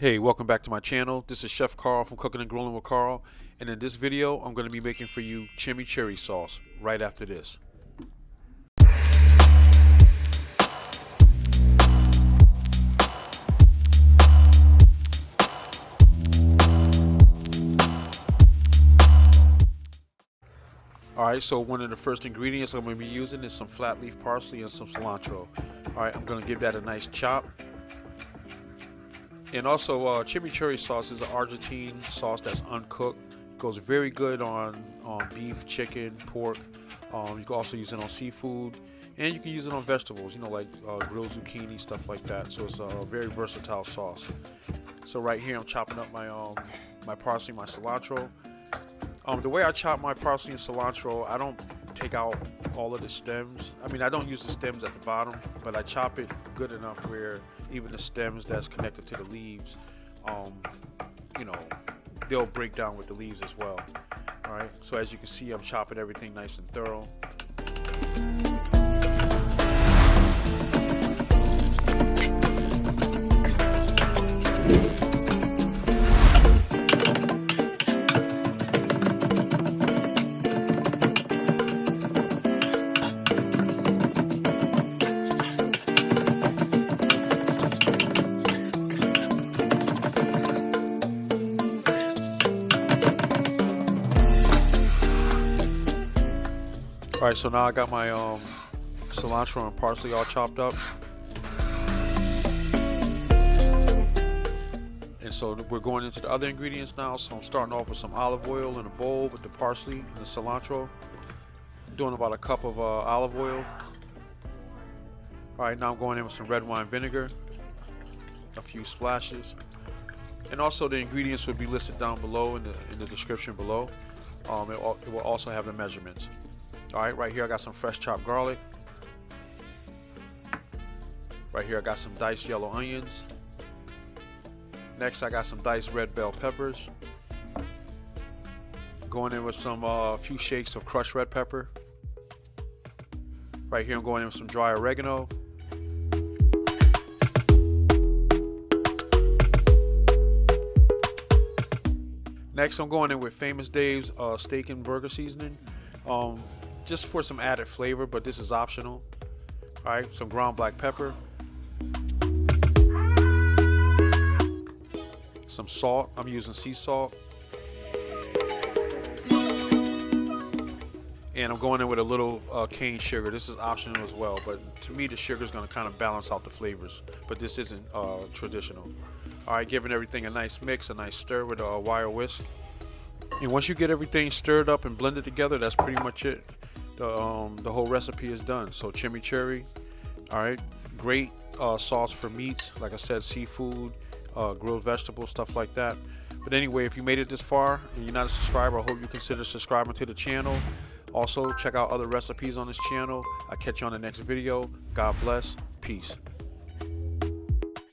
Hey, welcome back to my channel. This is Chef Karl from Cooking and Grilling with Karl, and in this video I'm going to be making for you chimichurri sauce right after this. Alright, so one of the first ingredients I'm going to be using is some flat leaf parsley and some cilantro. Alright, I'm going to give that a nice chop. And also, chimichurri sauce is an Argentine sauce that's uncooked. Goes very good on beef, chicken, pork. You can also use it on seafood, and you can use it on vegetables. You know, like grilled zucchini, stuff like that. So it's a very versatile sauce. So right here, I'm chopping up my parsley, my cilantro. The way I chop my parsley and cilantro, I don't take out all of the stems. I mean, I don't use the stems at the bottom, but I chop it good enough where even the stems that's connected to the leaves, you know, they'll break down with the leaves as well. All right, so as you can see, I'm chopping everything nice and thorough. Alright, so now I got my cilantro and parsley all chopped up. And so we're going into the other ingredients now. So I'm starting off with some olive oil in a bowl with the parsley and the cilantro. I'm doing about a cup of olive oil. Alright, now I'm going in with some red wine vinegar. A few splashes. And also the ingredients will be listed down below in the description below. It will also have the measurements. Alright, right here I got some fresh chopped garlic. Right here I got some diced yellow onions. Next I got some diced red bell peppers. Going in with some few shakes of crushed red pepper. Right here I'm going in with some dry oregano. Next I'm going in with Famous Dave's steak and burger seasoning. Just for some added flavor, but this is optional. Alright, some ground black pepper. Some salt. I'm using sea salt. And I'm going in with a little cane sugar. This is optional as well, but to me the sugar is going to kind of balance out the flavors. But this isn't traditional. Alright, giving everything a nice mix, a nice stir with a wire whisk. And once you get everything stirred up and blended together, that's pretty much it. The whole recipe is done. So chimichurri, all right, great sauce for meats, like I said, seafood, grilled vegetables, stuff like that. But anyway, if you made it this far and you're not a subscriber, I hope you consider subscribing to the channel. Also, check out other recipes on this channel. I'll catch you on the next video. God bless. Peace.